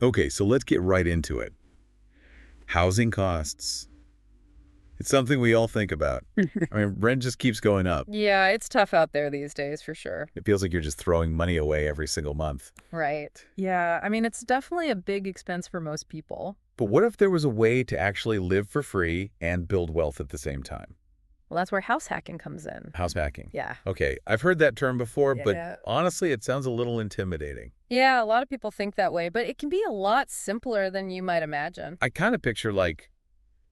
Okay, so let's get right into it. Housing costs. It's something we all think about. I mean, rent just keeps going up. Yeah, it's tough out there these days for sure. It feels like you're just throwing money away every single month. Right. Yeah, I mean, it's definitely a big expense for most people. But what if there was a way to actually live for free and build wealth at the same time? Well, that's where house hacking comes in. House hacking. Yeah. Okay, I've heard that term before, but Yeah. honestly, it sounds a little intimidating. Yeah, a lot of people think that way, but it can be a lot simpler than you might imagine. I kind of picture like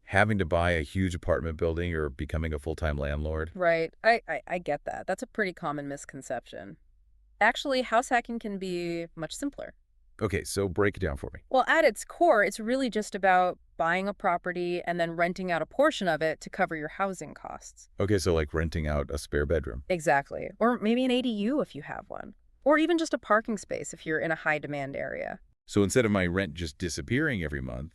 having to buy a huge apartment building or becoming a full-time landlord. Right. I get that. That's a pretty common misconception. Actually, house hacking can be much simpler. Okay, so break it down for me. Well, at its core, it's really just about buying a property and then renting out a portion of it to cover your housing costs. Okay, so like renting out a spare bedroom. Exactly. Or maybe an ADU if you have one. Or even just a parking space if you're in a high demand area. So instead of my rent just disappearing every month,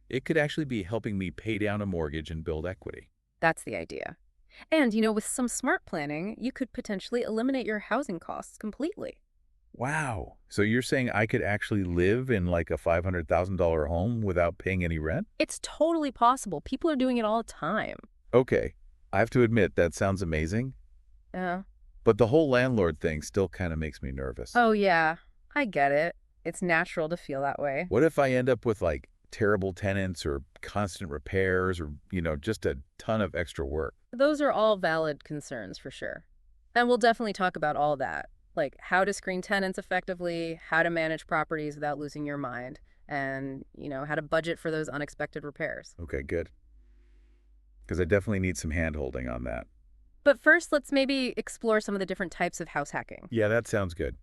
it could actually be helping me pay down a mortgage and build equity. That's the idea. And, with some smart planning, you could potentially eliminate your housing costs completely. Wow. So you're saying I could actually live in like a $500,000 home without paying any rent? It's totally possible. People are doing it all the time. Okay. I have to admit that sounds amazing, Yeah. but the whole landlord thing still kind of makes me nervous. Oh, yeah. I get it. It's natural to feel that way. What if I end up with like terrible tenants or constant repairs or, just a ton of extra work? Those are all valid concerns for sure. And we'll definitely talk about all that, like how to screen tenants effectively, how to manage properties without losing your mind, and, how to budget for those unexpected repairs. Okay, good. Because I definitely need some hand holding on that. But first, let's maybe explore some of the different types of house hacking. Yeah, that sounds good.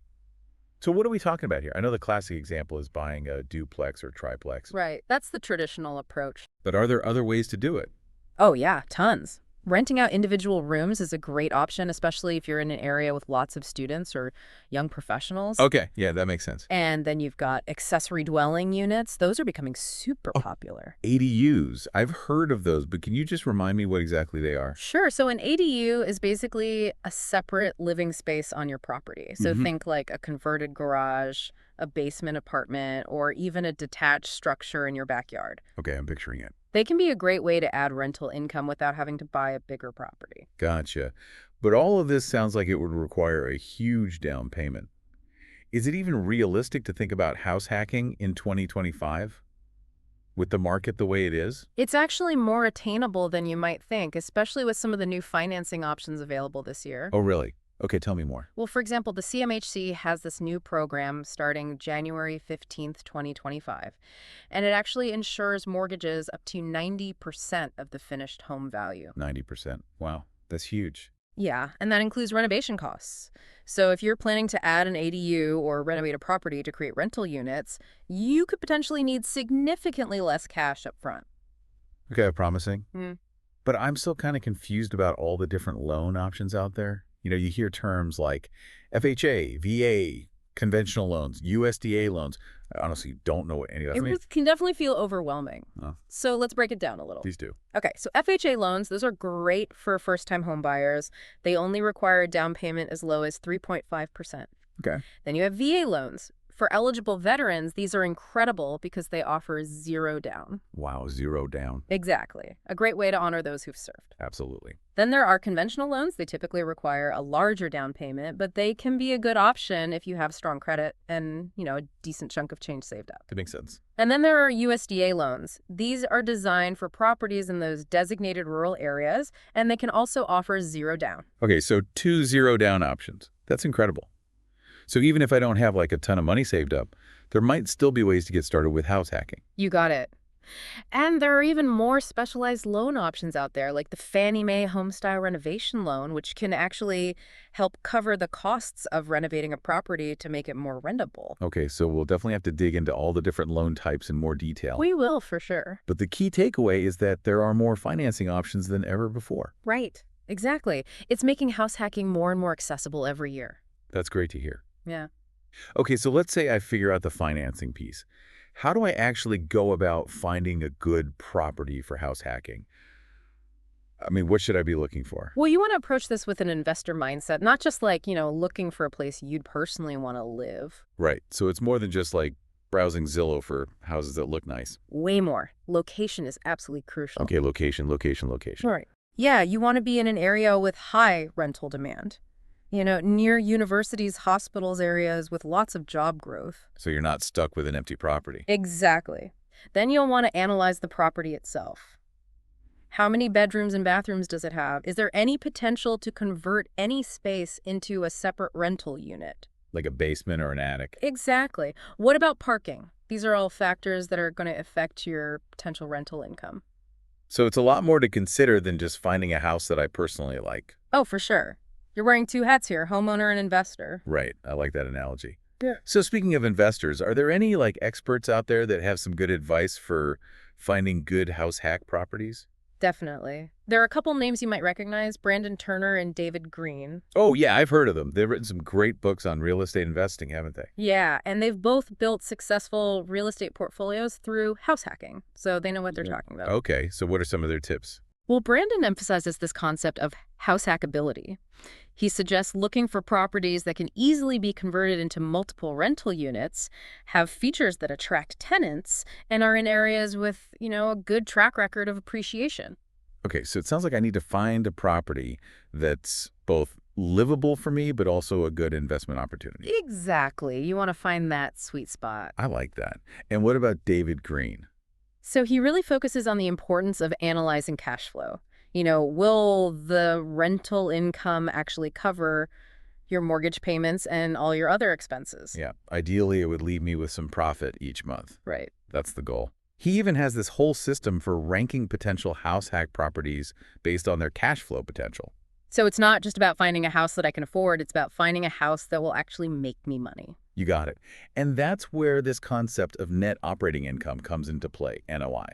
So what are we talking about here? I know the classic example is buying a duplex or triplex, Right. That's the traditional approach. but are there other ways to do it? Oh, yeah, tons. Renting out individual rooms is a great option, especially if you're in an area with lots of students or young professionals. Okay, yeah, that makes sense. And then you've got accessory dwelling units. Those are becoming super Oh, popular. ADUs. I've heard of those, but can you just remind me what exactly they are? Sure. So an ADU is basically a separate living space on your property. So Hmm. think like a converted garage, a basement apartment, or even a detached structure in your backyard. Okay, I'm picturing it. They can be a great way to add rental income without having to buy a bigger property. Gotcha. But all of this sounds like it would require a huge down payment. Is it even realistic to think about house hacking in 2025 with the market the way it is? It's actually more attainable than you might think, especially with some of the new financing options available this year. Oh, really? Okay, tell me more. Well, for example, the CMHC has this new program starting January 15th, 2025, and it actually insures mortgages up to 90% of the finished home value. 90%. Wow, that's huge. Yeah, and that includes renovation costs. So if you're planning to add an ADU or renovate a property to create rental units, you could potentially need significantly less cash up front. Okay, promising. Hmm. But I'm still kind of confused about all the different loan options out there. You hear terms like FHA, VA, conventional loans, USDA loans. I honestly don't know what any of that means. Can definitely feel overwhelming. Oh, So let's break it down a little. please do. Okay, so FHA loans, those are great for first-time home buyers. They only require a down payment as low as 3.5%. Okay. Then you have VA loans. For eligible veterans, these are incredible because they offer zero down. Wow, zero down. Exactly. A great way to honor those who've served. Absolutely. Then there are conventional loans. They typically require a larger down payment, but they can be a good option if you have strong credit and, a decent chunk of change saved up. That makes sense. And then there are USDA loans. These are designed for properties in those designated rural areas, and they can also offer zero down. Okay, so two zero down options. That's incredible. So even if I don't have like a ton of money saved up, there might still be ways to get started with house hacking. You got it. And there are even more specialized loan options out there, like the Fannie Mae Homestyle Renovation Loan, which can actually help cover the costs of renovating a property to make it more rentable. Okay, so we'll definitely have to dig into all the different loan types in more detail. We will, for sure. But the key takeaway is that there are more financing options than ever before. Right. Exactly. It's making house hacking more and more accessible every year. That's great to hear. Yeah. Okay, so let's say I figure out the financing piece. How do I actually go about finding a good property for house hacking? I mean, what should I be looking for? Well, you want to approach this with an investor mindset, not just like, looking for a place you'd personally want to live. Right, so it's more than just like browsing Zillow for houses that look nice. Way more. Location is absolutely crucial. Okay, location, location, location. Right. Yeah, you want to be in an area with high rental demand. Near universities, hospitals, areas with lots of job growth. So you're not stuck with an empty property. Exactly. Then you'll want to analyze the property itself. How many bedrooms and bathrooms does it have? Is there any potential to convert any space into a separate rental unit? Like a basement or an attic. Exactly. What about parking? These are all factors that are going to affect your potential rental income. So it's a lot more to consider than just finding a house that I personally like. Oh, for sure. You're wearing two hats here, homeowner and investor. Right. I like that analogy. Yeah. So speaking of investors, are there any experts out there that have some good advice for finding good house hack properties? Definitely. There are a couple names you might recognize, Brandon Turner and David Green. Oh, yeah, I've heard of them. They've written some great books on real estate investing, haven't they? Yeah, and they've both built successful real estate portfolios through house hacking, so they know what they're talking about. Okay, so what are some of their tips? Well, Brandon emphasizes this concept of house hackability. He suggests looking for properties that can easily be converted into multiple rental units, have features that attract tenants, and are in areas with, a good track record of appreciation. Okay, so it sounds like I need to find a property that's both livable for me, but also a good investment opportunity. Exactly. You want to find that sweet spot. I like that. And what about David Green? So he really focuses on the importance of analyzing cash flow. Will the rental income actually cover your mortgage payments and all your other expenses? Yeah, ideally it would leave me with some profit each month. Right. That's the goal. He even has this whole system for ranking potential house hack properties based on their cash flow potential. So it's not just about finding a house that I can afford, it's about finding a house that will actually make me money. You got it. And that's where this concept of net operating income comes into play, NOI.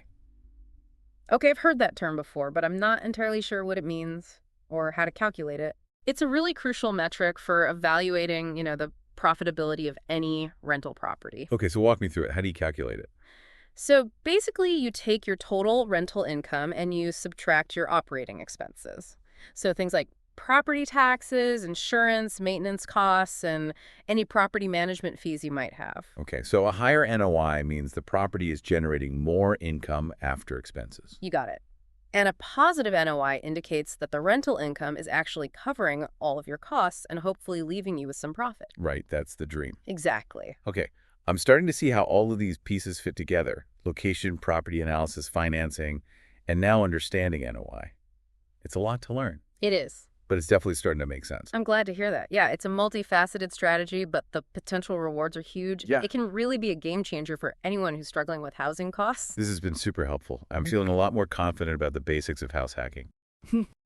Okay, I've heard that term before, but I'm not entirely sure what it means or how to calculate it. It's a really crucial metric for evaluating, the profitability of any rental property. Okay, so walk me through it. How do you calculate it? So basically, you take your total rental income and you subtract your operating expenses. So things like property taxes, insurance, maintenance costs, and any property management fees you might have. Okay, so a higher NOI means the property is generating more income after expenses. You got it. And a positive NOI indicates that the rental income is actually covering all of your costs and hopefully leaving you with some profit. Right, that's the dream. Exactly. Okay, I'm starting to see how all of these pieces fit together. Location, property analysis, financing, and now understanding NOI. It's a lot to learn, It is. but it's definitely starting to make sense. I'm glad to hear that. Yeah, it's a multifaceted strategy, but the potential rewards are huge. Yeah. It can really be a game changer for anyone who's struggling with housing costs. This has been super helpful. I'm feeling a lot more confident about the basics of house hacking.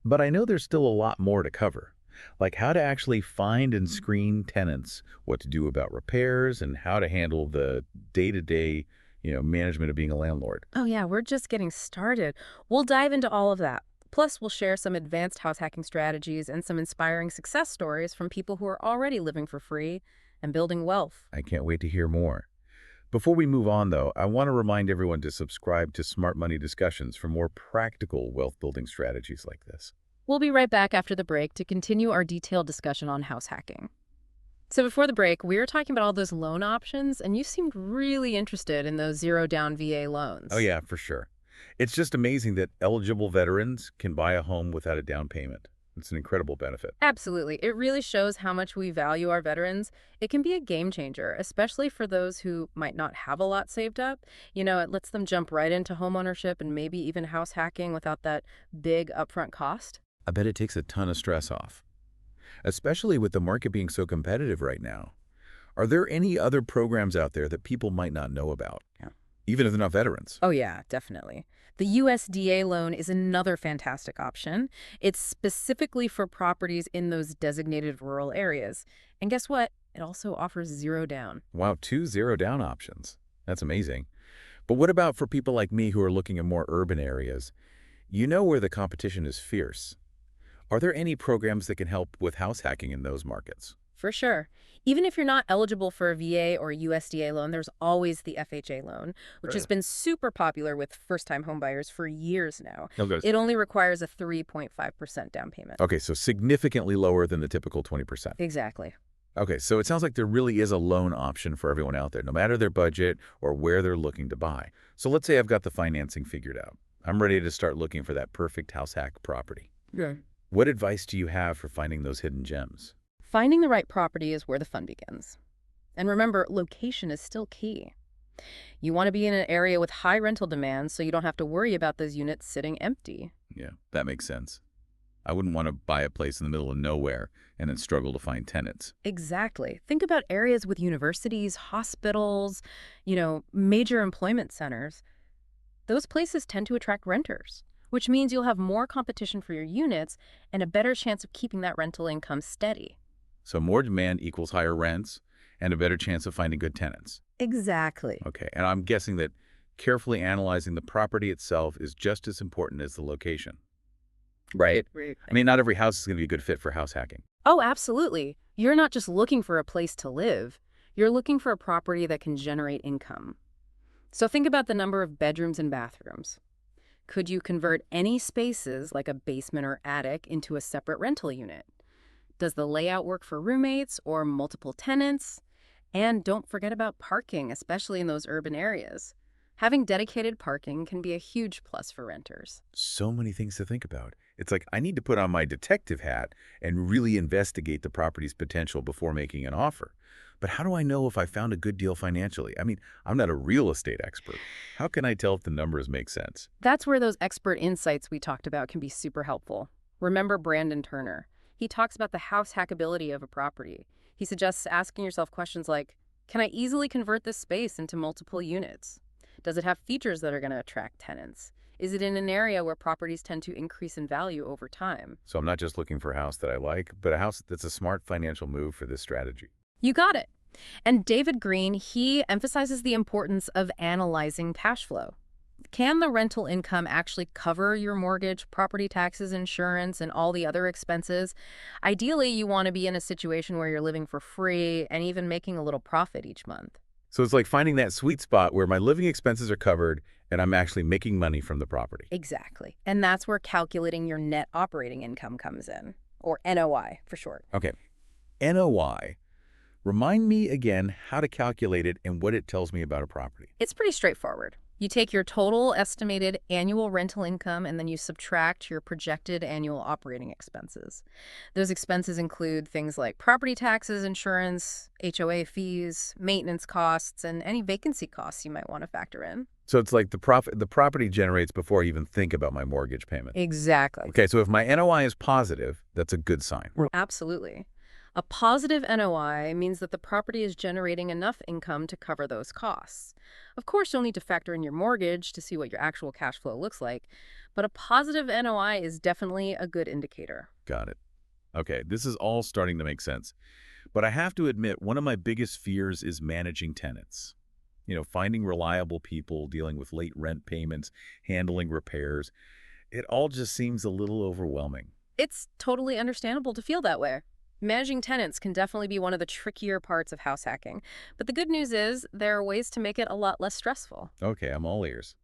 But I know there's still a lot more to cover, like how to actually find and screen tenants, what to do about repairs, and how to handle the day-to-day, management of being a landlord. Oh yeah, we're just getting started. We'll dive into all of that. Plus, we'll share some advanced house hacking strategies and some inspiring success stories from people who are already living for free and building wealth. I can't wait to hear more. Before we move on, though, I want to remind everyone to subscribe to Smart Money Discussions for more practical wealth-building strategies like this. We'll be right back after the break to continue our detailed discussion on house hacking. So before the break, we were talking about all those loan options, and you seemed really interested in those zero-down VA loans. Oh, yeah, for sure. It's just amazing that eligible veterans can buy a home without a down payment. It's an incredible benefit. Absolutely. It really shows how much we value our veterans. It can be a game changer, especially for those who might not have a lot saved up. It lets them jump right into homeownership and maybe even house hacking without that big upfront cost. I bet it takes a ton of stress off, especially with the market being so competitive right now. Are there any other programs out there that people might not know about? Yeah. Even if they're not veterans? Oh, yeah, definitely. The USDA loan is another fantastic option. It's specifically for properties in those designated rural areas. And guess what? It also offers zero down. Wow, 2 zero-down options. That's amazing. But what about for people like me who are looking at more urban areas? You know where the competition is fierce. Are there any programs that can help with house hacking in those markets? For sure. Even if you're not eligible for a VA or USDA loan, there's always the FHA loan, which has been super popular with first-time homebuyers for years now. It only requires a 3.5% down payment. Okay, so significantly lower than the typical 20%. Exactly. Okay, so it sounds like there really is a loan option for everyone out there, no matter their budget or where they're looking to buy. So let's say I've got the financing figured out. I'm ready to start looking for that perfect house hack property. Yeah. What advice do you have for finding those hidden gems? Finding the right property is where the fun begins. And remember, location is still key. You want to be in an area with high rental demand so you don't have to worry about those units sitting empty. Yeah, that makes sense. I wouldn't want to buy a place in the middle of nowhere and then struggle to find tenants. Exactly. Think about areas with universities, hospitals, major employment centers. Those places tend to attract renters, which means you'll have more competition for your units and a better chance of keeping that rental income steady. So more demand equals higher rents and a better chance of finding good tenants. Exactly. Okay, and I'm guessing that carefully analyzing the property itself is just as important as the location. Right? Right. I mean, not every house is going to be a good fit for house hacking. Oh, absolutely. You're not just looking for a place to live. You're looking for a property that can generate income. So think about the number of bedrooms and bathrooms. Could you convert any spaces, like a basement or attic, into a separate rental unit? Does the layout work for roommates or multiple tenants? And don't forget about parking, especially in those urban areas. Having dedicated parking can be a huge plus for renters. So many things to think about. It's like I need to put on my detective hat and really investigate the property's potential before making an offer. But how do I know if I found a good deal financially? I mean, I'm not a real estate expert. How can I tell if the numbers make sense? That's where those expert insights we talked about can be super helpful. Remember Brandon Turner. He talks about the house hackability of a property. He suggests asking yourself questions like, can I easily convert this space into multiple units? Does it have features that are going to attract tenants? Is it in an area where properties tend to increase in value over time? So I'm not just looking for a house that I like, but a house that's a smart financial move for this strategy. You got it. And David Green, he emphasizes the importance of analyzing cash flow. Can the rental income actually cover your mortgage, property taxes, insurance, and all the other expenses? Ideally, you want to be in a situation where you're living for free and even making a little profit each month. So it's like finding that sweet spot where my living expenses are covered and I'm actually making money from the property. Exactly. And that's where calculating your net operating income comes in, or NOI for short. Okay. NOI. Remind me again how to calculate it and what it tells me about a property. It's pretty straightforward. You take your total estimated annual rental income and then you subtract your projected annual operating expenses. Those expenses include things like property taxes, insurance, HOA fees, maintenance costs, and any vacancy costs you might want to factor in. So it's like the property generates before I even think about my mortgage payment. Exactly. Okay, so if my NOI is positive, that's a good sign. Absolutely. A positive NOI means that the property is generating enough income to cover those costs. Of course, you'll need to factor in your mortgage to see what your actual cash flow looks like, but a positive NOI is definitely a good indicator. Got it. Okay, this is all starting to make sense. But I have to admit, one of my biggest fears is managing tenants. Finding reliable people, dealing with late rent payments, handling repairs. It all just seems a little overwhelming. It's totally understandable to feel that way. Managing tenants can definitely be one of the trickier parts of house hacking. But the good news is there are ways to make it a lot less stressful. Okay, I'm all ears.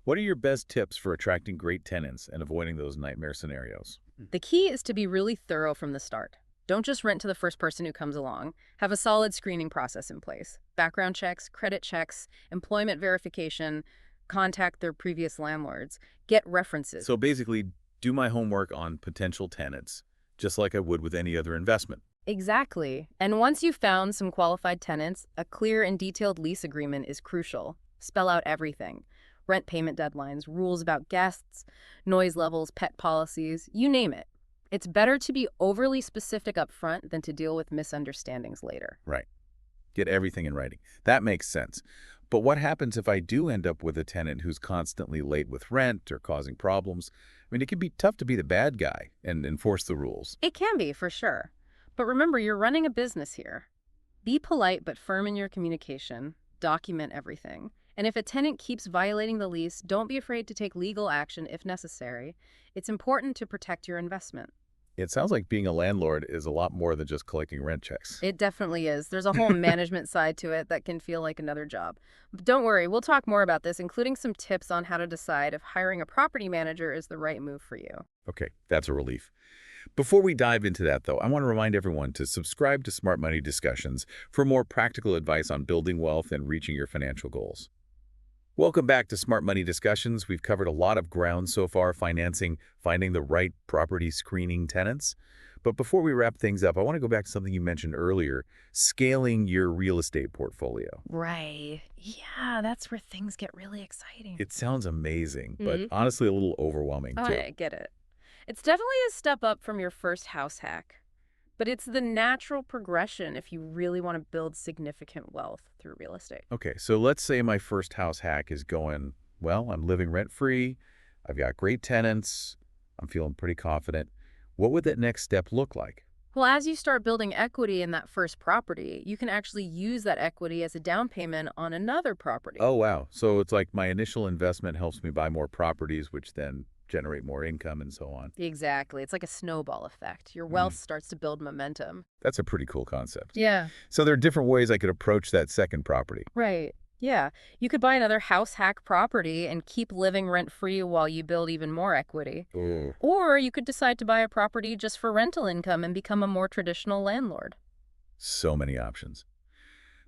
What are your best tips for attracting great tenants and avoiding those nightmare scenarios? The key is to be really thorough from the start. Don't just rent to the first person who comes along. Have a solid screening process in place. Background checks, credit checks, employment verification, contact their previous landlords, get references. So basically, do my homework on potential tenants, just like I would with any other investment. Exactly. And once you've found some qualified tenants, a clear and detailed lease agreement is crucial. Spell out everything. Rent payment deadlines, rules about guests, noise levels, pet policies, you name it. It's better to be overly specific up front than to deal with misunderstandings later. Right. Get everything in writing. That makes sense. But what happens if I do end up with a tenant who's constantly late with rent or causing problems? I mean, it can be tough to be the bad guy and enforce the rules. It can be, for sure. But remember, you're running a business here. Be polite but firm in your communication. Document everything. And if a tenant keeps violating the lease, don't be afraid to take legal action if necessary. It's important to protect your investment. It sounds like being a landlord is a lot more than just collecting rent checks. It definitely is. There's a whole management side to it that can feel like another job. But don't worry, we'll talk more about this, including some tips on how to decide if hiring a property manager is the right move for you. Okay, that's a relief. Before we dive into that, though, I want to remind everyone to subscribe to Smart Money Discussions for more practical advice on building wealth and reaching your financial goals. Welcome back to Smart Money Discussions. We've covered a lot of ground so far, financing, finding the right property, screening tenants. But before we wrap things up, I want to go back to something you mentioned earlier, scaling your real estate portfolio. Right. Yeah, that's where things get really exciting. It sounds amazing, but Mhm. honestly a little overwhelming Oh, too. I get it. It's definitely a step up from your first house hack, but it's the natural progression if you really want to build significant wealth through real estate. Okay, so let's say my first house hack is going, well, I'm living rent-free, I've got great tenants, I'm feeling pretty confident. What would that next step look like? Well, as you start building equity in that first property, you can actually use that equity as a down payment on another property. Oh, wow. So it's like my initial investment helps me buy more properties, which then generate more income and so on. Exactly. It's like a snowball effect. Your wealth Mm, starts to build momentum. that's a pretty cool concept. Yeah. So there are different ways I could approach that second property. Right. Yeah. You could buy another house hack property and keep living rent free while you build even more equity. Oh, Or you could decide to buy a property just for rental income and become a more traditional landlord. so many options.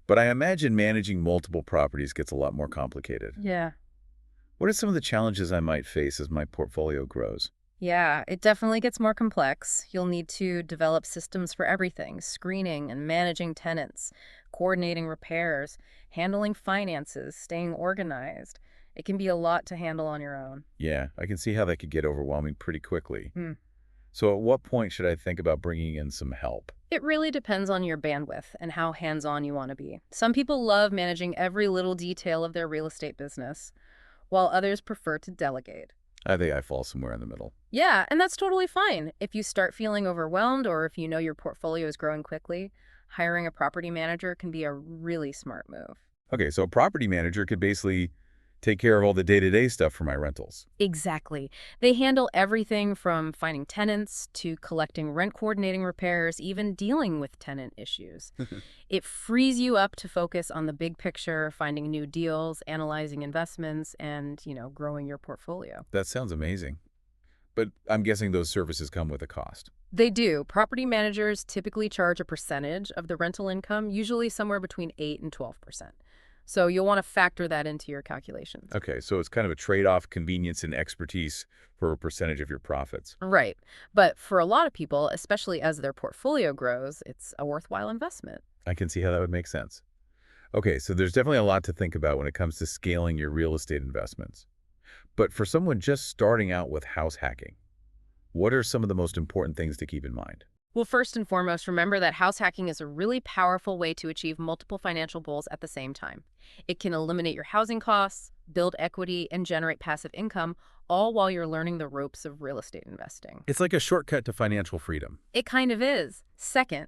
But I imagine managing multiple properties gets a lot more complicated. Yeah. What are some of the challenges I might face as my portfolio grows? Yeah, it definitely gets more complex. You'll need to develop systems for everything, screening and managing tenants, coordinating repairs, handling finances, staying organized. It can be a lot to handle on your own. Yeah, I can see how that could get overwhelming pretty quickly. Hmm. So at what point should I think about bringing in some help? It really depends on your bandwidth and how hands-on you want to be. Some people love managing every little detail of their real estate business, while others prefer to delegate. I think I fall somewhere in the middle. Yeah, and that's totally fine. If you start feeling overwhelmed or if you know your portfolio is growing quickly, hiring a property manager can be a really smart move. Okay, so a property manager could basically take care of all the day-to-day stuff for my rentals. Exactly. They handle everything from finding tenants to collecting rent coordinating repairs, even dealing with tenant issues. It frees you up to focus on the big picture, finding new deals, analyzing investments, and, growing your portfolio. That sounds amazing. But I'm guessing those services come with a cost. They do. Property managers typically charge a percentage of the rental income, usually somewhere between 8 and 12%. So you'll want to factor that into your calculations. Okay, so it's kind of a trade-off, convenience and expertise for a percentage of your profits. Right. But for a lot of people, especially as their portfolio grows, it's a worthwhile investment. I can see how that would make sense. Okay, so there's definitely a lot to think about when it comes to scaling your real estate investments. But for someone just starting out with house hacking, what are some of the most important things to keep in mind? Well, first and foremost, remember that house hacking is a really powerful way to achieve multiple financial goals at the same time. It can eliminate your housing costs, build equity, and generate passive income, all while you're learning the ropes of real estate investing. It's like a shortcut to financial freedom. It kind of is. Second,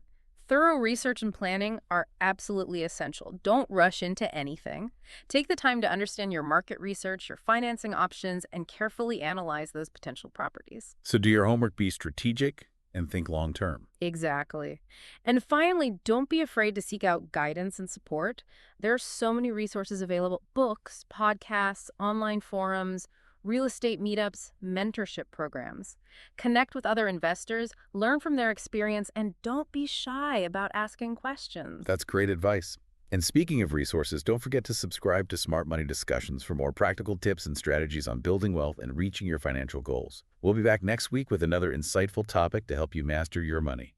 thorough research and planning are absolutely essential. Don't rush into anything. Take the time to understand your market research, your financing options, and carefully analyze those potential properties. So do your homework, be strategic and think long term. Exactly. And finally, don't be afraid to seek out guidance and support. There are so many resources available: books, podcasts, online forums, real estate meetups, mentorship programs. Connect with other investors, learn from their experience, and don't be shy about asking questions. That's great advice. And speaking of resources, don't forget to subscribe to Smart Money Discussions for more practical tips and strategies on building wealth and reaching your financial goals. We'll be back next week with another insightful topic to help you master your money.